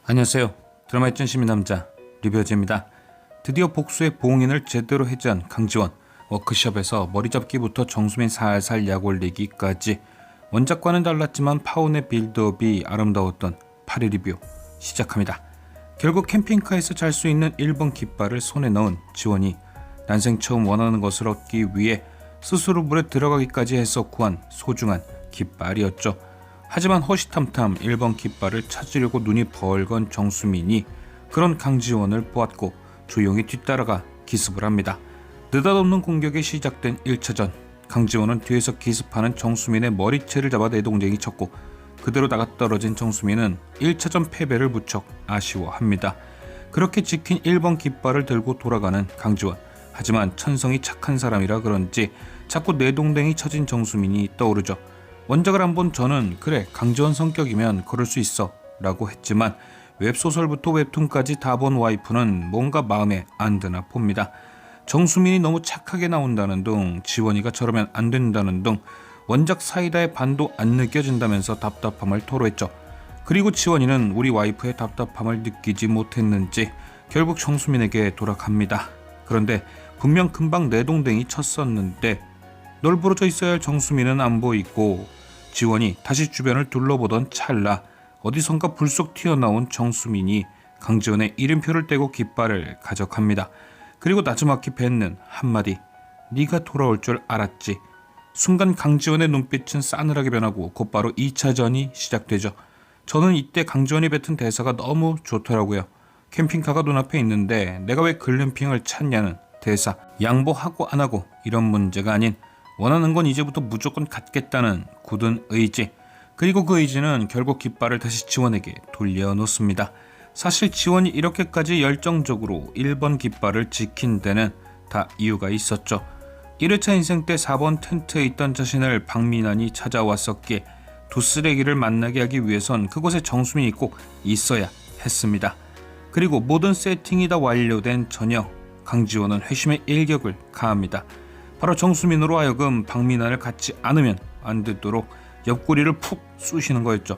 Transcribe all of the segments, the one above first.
안녕하세요. 드라마의 찐심이 남자 류별지입니다. 드디어 복수의 봉인을 제대로 해제한 강지원. 워크숍에서 머리잡기부터 정수민 살살 약 올리기까지 원작과는 달랐지만 파운의 빌드업이 아름다웠던 8회 리뷰 시작합니다. 결국 캠핑카에서 잘 수 있는 1번 깃발을 손에 넣은 지원이 난생 처음 원하는 것을 얻기 위해 스스로 물에 들어가기까지 해서 구한 소중한 깃발이었죠. 하지만 호시탐탐 1번 깃발을 찾으려고 눈이 벌건 정수민이 그런 강지원을 보았고 조용히 뒤따라가 기습을 합니다. 느닷없는 공격이 시작된 1차전. 강지원은 뒤에서 기습하는 정수민의 머리채를 잡아 내동댕이 쳤고 그대로 나가떨어진 정수민은 1차전 패배를 무척 아쉬워합니다. 그렇게 지킨 1번 깃발을 들고 돌아가는 강지원. 하지만 천성이 착한 사람이라 그런지 자꾸 내동댕이 쳐진 정수민이 떠오르죠. 원작을 안 본 저는 그래 강지원 성격이면 그럴 수 있어 라고 했지만 웹소설부터 웹툰까지 다 본 와이프는 뭔가 마음에 안 드나 봅니다. 정수민이 너무 착하게 나온다는 둥, 지원이가 저러면 안 된다는 둥, 원작 사이다의 반도 안 느껴진다면서 답답함을 토로했죠. 그리고 지원이는 우리 와이프의 답답함을 느끼지 못했는지 결국 정수민에게 돌아갑니다. 그런데 분명 금방 내동댕이 쳤었는데 널브러져 있어야 할 정수민은 안 보이고 지원이 다시 주변을 둘러보던 찰나 어디선가 불쑥 튀어나온 정수민이 강지원의 이름표를 떼고 깃발을 가져갑니다. 그리고 나지막히 뱉는 한마디, 네가 돌아올 줄 알았지. 순간 강지원의 눈빛은 싸늘하게 변하고 곧바로 2차전이 시작되죠. 저는 이때 강지원이 뱉은 대사가 너무 좋더라고요. 캠핑카가 눈앞에 있는데 내가 왜 글램핑을 찾냐는 대사. 양보하고 안 하고 이런 문제가 아닌 원하는 건 이제부터 무조건 갖겠다는 굳은 의지. 그리고 그 의지는 결국 깃발을 다시 지원에게 돌려놓습니다. 사실 지원이 이렇게까지 열정적으로 1번 깃발을 지킨 데는 다 이유가 있었죠. 1회차 인생 때 4번 텐트에 있던 자신을 박민환이 찾아왔었기에 두 쓰레기를 만나게 하기 위해선 그곳에 정수민이 꼭 있어야 했습니다. 그리고 모든 세팅이 다 완료된 저녁, 강지원은 회심의 일격을 가합니다. 바로 정수민으로 하여금 박민환을 갖지 않으면 안 되도록 옆구리를 푹 쑤시는 거였죠.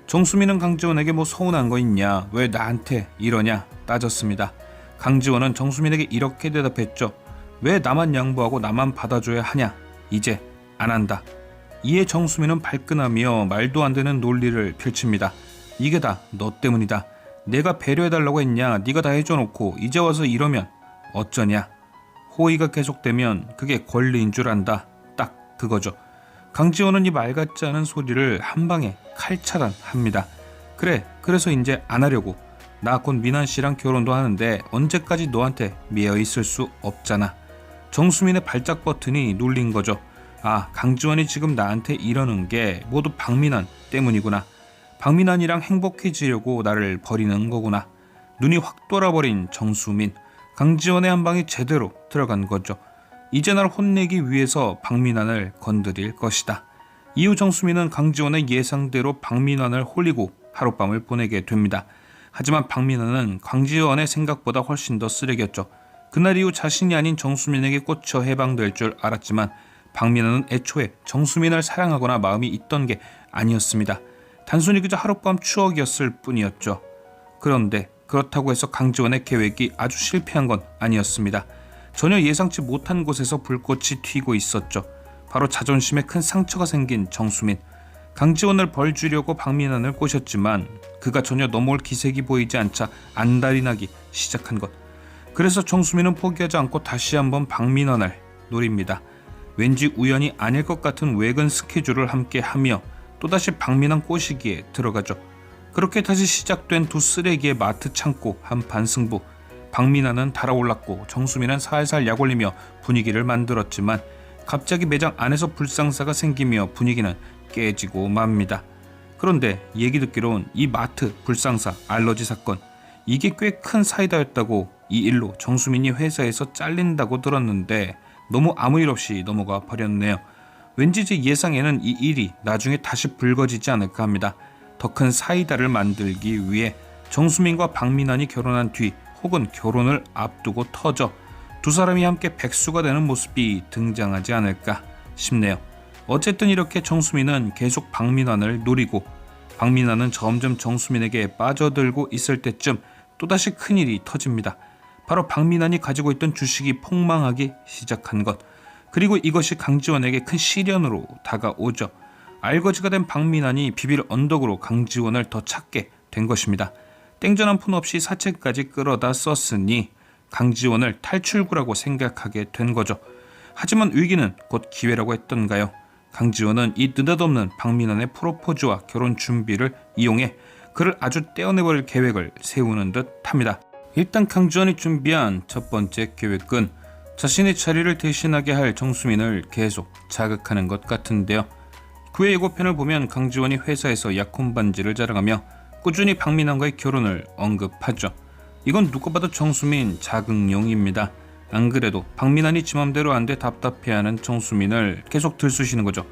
정수민은 강지원에게 뭐 서운한 거 있냐, 왜 나한테 이러냐 따졌습니다. 강지원은 정수민에게 이렇게 대답했죠. 왜 나만 양보하고 나만 받아줘야 하냐, 이제 안 한다. 이에 정수민은 발끈하며 말도 안 되는 논리를 펼칩니다. 이게 다 너 때문이다. 내가 배려해달라고 했냐, 네가 다 해줘놓고 이제 와서 이러면 어쩌냐. 호의가 계속되면 그게 권리인 줄 안다. 딱 그거죠. 강지원은 이 말 같지 않은 소리를 한 방에 칼차단합니다. 그래, 그래서 이제 안 하려고. 나 곧 민환 씨랑 결혼도 하는데 언제까지 너한테 미어 있을 수 없잖아. 정수민의 발작 버튼이 눌린 거죠. 아, 강지원이 지금 나한테 이러는 게 모두 박민환 때문이구나. 박민환이랑 행복해지려고 나를 버리는 거구나. 눈이 확 돌아버린 정수민. 강지원의 한 방이 제대로 들어간 거죠. 이제 날 혼내기 위해서 박민환을 건드릴 것이다. 이후 정수민은 강지원의 예상대로 박민환을 홀리고 하룻밤을 보내게 됩니다. 하지만 박민환은 강지원의 생각보다 훨씬 더 쓰레기였죠. 그날 이후 자신이 아닌 정수민에게 꽂혀 해방될 줄 알았지만 박민환은 애초에 정수민을 사랑하거나 마음이 있던 게 아니었습니다. 단순히 그저 하룻밤 추억이었을 뿐이었죠. 그런데 그렇다고 해서 강지원의 계획이 아주 실패한 건 아니었습니다. 전혀 예상치 못한 곳에서 불꽃이 튀고 있었죠. 바로 자존심에 큰 상처가 생긴 정수민. 강지원을 벌주려고 박민환을 꼬셨지만 그가 전혀 넘어올 기색이 보이지 않자 안달이 나기 시작한 것. 그래서 정수민은 포기하지 않고 다시 한번 박민환을 노립니다. 왠지 우연이 아닐 것 같은 외근 스케줄을 함께 하며 또다시 박민환 꼬시기에 들어가죠. 그렇게 다시 시작된 두 쓰레기의 마트 창고 한판 승부. 박민환은 달아올랐고 정수민은 살살 약 올리며 분위기를 만들었지만 갑자기 매장 안에서 불상사가 생기며 분위기는 깨지고 맙니다. 그런데 얘기 듣기론 이 마트 불상사 알러지 사건, 이게 꽤 큰 사이다였다고 이 일로 정수민이 회사에서 잘린다고 들었는데 너무 아무 일 없이 넘어가 버렸네요. 왠지 제 예상에는 이 일이 나중에 다시 불거지지 않을까 합니다. 더 큰 사이다를 만들기 위해 정수민과 박민환이 결혼한 뒤 혹은 결혼을 앞두고 터져 두 사람이 함께 백수가 되는 모습이 등장하지 않을까 싶네요. 어쨌든 이렇게 정수민은 계속 박민환을 노리고 박민아는 점점 정수민에게 빠져들고 있을 때쯤 또다시 큰일이 터집니다. 바로 박민환이 가지고 있던 주식이 폭망하기 시작한 것. 그리고 이것이 강지원에게 큰 시련으로 다가오죠. 알거지가 된 박민환이 비빌 언덕으로 강지원을 더 찾게 된 것입니다. 땡전 한 푼 없이 사채까지 끌어다 썼으니 강지원을 탈출구라고 생각하게 된 거죠. 하지만 위기는 곧 기회라고 했던가요? 강지원은 이 느닷없는 박민환의 프로포즈와 결혼 준비를 이용해 그를 아주 떼어내버릴 계획을 세우는 듯 합니다. 일단 강지원이 준비한 첫 번째 계획은 자신의 자리를 대신하게 할 정수민을 계속 자극하는 것 같은데요. 그의 예고편을 보면 강지원이 회사에서 약혼 반지를 자랑하며 꾸준히 박민환과의 결혼을 언급하죠. 이건 누가 봐도 정수민 자극용입니다. 안 그래도 박민환이 지 맘대로 안 돼 답답해하는 정수민을 계속 들쑤시는 거죠.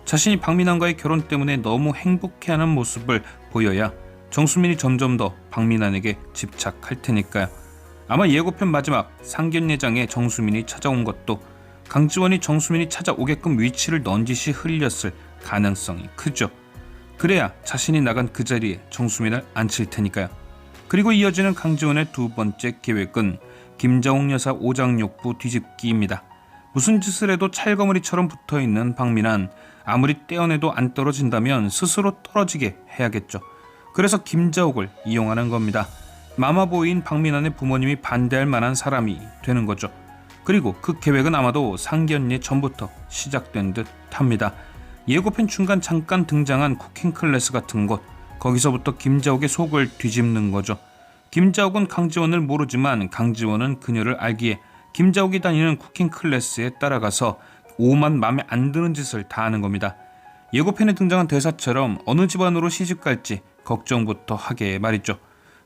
자신이 박민환과의 결혼 때문에 너무 행복해하는 모습을 보여야 정수민이 점점 더 박민환에게 집착할 테니까요. 아마 예고편 마지막 상견례장에 정수민이 찾아온 것도 강지원이 정수민이 찾아오게끔 위치를 넌지시 흘렸을 가능성이 크죠. 그래야 자신이 나간 그 자리에 정수민을 앉힐 테니까요. 그리고 이어지는 강지원의 두 번째 계획은 김자옥 여사 오장육부 뒤집기입니다. 무슨 짓을 해도 찰거머리처럼 붙어있는 박민환, 아무리 떼어내도 안 떨어진다면 스스로 떨어지게 해야겠죠. 그래서 김자옥을 이용하는 겁니다. 마마보이인 박민환의 부모님이 반대할 만한 사람이 되는 거죠. 그리고 그 계획은 아마도 상견례 전부터 시작된 듯 합니다. 예고편 중간 잠깐 등장한 쿠킹 클래스 같은 곳, 거기서부터 김자옥의 속을 뒤집는 거죠. 김자옥은 강지원을 모르지만 강지원은 그녀를 알기에 김자옥이 다니는 쿠킹 클래스에 따라가서 오만 맘에 안 드는 짓을 다 하는 겁니다. 예고편에 등장한 대사처럼 어느 집안으로 시집갈지 걱정부터 하게 말이죠.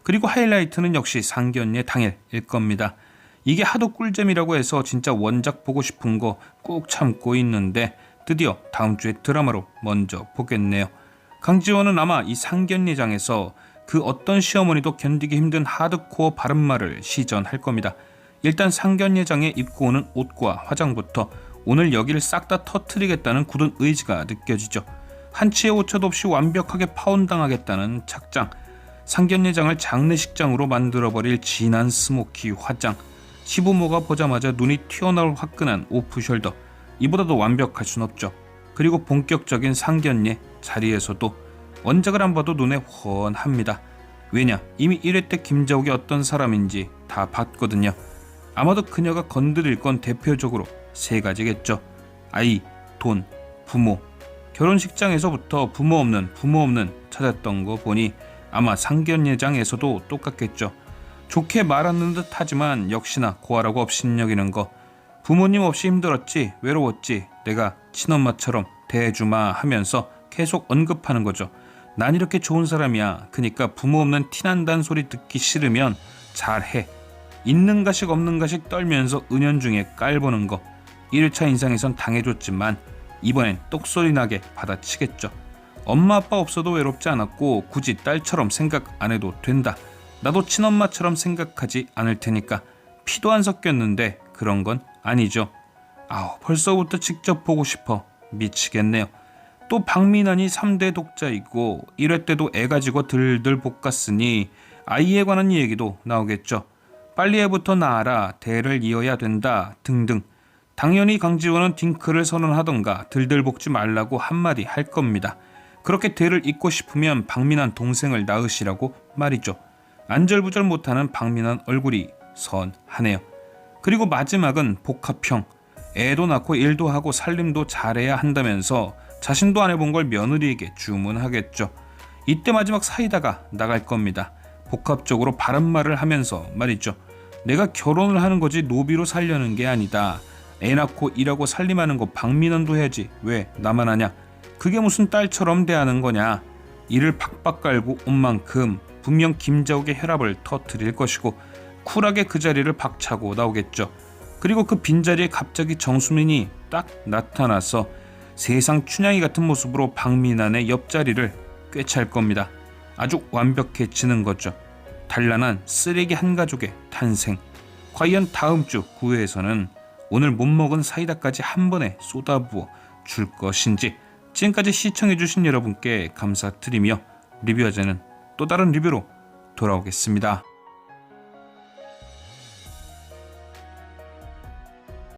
그리고 하이라이트는 역시 상견례 당일일 겁니다. 이게 하도 꿀잼이라고 해서 진짜 원작 보고 싶은 거 꾹 참고 있는데 드디어 다음 주에 드라마로 먼저 보겠네요. 강지원은 아마 이 상견례장에서 그 어떤 시어머니도 견디기 힘든 하드코어 바른말을 시전할 겁니다. 일단 상견례장에 입고 오는 옷과 화장부터 오늘 여기를 싹 다 터뜨리겠다는 굳은 의지가 느껴지죠. 한치의 오차도 없이 완벽하게 파혼당하겠다는 작정, 상견례장을 장례식장으로 만들어버릴 진한 스모키 화장, 시부모가 보자마자 눈이 튀어나올 화끈한 오프숄더, 이보다도 완벽할 순 없죠. 그리고 본격적인 상견례 자리에서도 원작을 안 봐도 눈에 훤합니다. 왜냐, 이미 1회 때 김자옥이 어떤 사람인지 다 봤거든요. 아마도 그녀가 건드릴 건 대표적으로 세 가지겠죠. 아이, 돈, 부모. 결혼식장에서부터 부모 없는 찾았던 거 보니 아마 상견례장에서도 똑같겠죠. 좋게 말하는 듯 하지만 역시나 고아라고 업신여기는 거. 부모님 없이 힘들었지, 외로웠지, 내가 친엄마처럼 대해주마 하면서 계속 언급하는 거죠. 난 이렇게 좋은 사람이야. 그니까 부모 없는 티난다는 소리 듣기 싫으면 잘해. 있는 가식 없는 가식 떨면서 은연중에 깔보는 거. 1차 인상에선 당해줬지만 이번엔 똑소리 나게 받아치겠죠. 엄마 아빠 없어도 외롭지 않았고 굳이 딸처럼 생각 안 해도 된다. 나도 친엄마처럼 생각하지 않을 테니까. 피도 안 섞였는데 그런 건 아니죠. 벌써부터 직접 보고 싶어. 미치겠네요. 또 박민환이 3대 독자이고 1회 때도 애 가지고 들들 볶았으니 아이에 관한 얘기도 나오겠죠. 빨리 애부터 낳아라, 대를 이어야 된다 등등. 당연히 강지원은 딩크를 선언하던가 들들 볶지 말라고 한마디 할 겁니다. 그렇게 대를 잇고 싶으면 박민환 동생을 낳으시라고 말이죠. 안절부절 못하는 박민환 얼굴이 선하네요. 그리고 마지막은 복합형. 애도 낳고 일도 하고 살림도 잘해야 한다면서 자신도 안 해본 걸 며느리에게 주문하겠죠. 이때 마지막 사이다가 나갈 겁니다. 복합적으로 바른 말을 하면서 말이죠. 내가 결혼을 하는 거지 노비로 살려는 게 아니다. 애 낳고 일하고 살림하는 거 박민환도 해야지 왜 나만 하냐. 그게 무슨 딸처럼 대하는 거냐. 이를 팍팍 깔고 온 만큼 분명 김자옥의 혈압을 터뜨릴 것이고 쿨하게 그 자리를 박차고 나오겠죠. 그리고 그 빈자리에 갑자기 정수민이 딱 나타나서 세상 춘향이 같은 모습으로 박민환의 옆자리를 꿰찰 겁니다. 아주 완벽해지는 거죠. 단란한 쓰레기 한 가족의 탄생. 과연 다음 주 9회에서는 오늘 못 먹은 사이다까지 한 번에 쏟아부어 줄 것인지. 지금까지 시청해주신 여러분께 감사드리며 리뷰어제는 또 다른 리뷰로 돌아오겠습니다.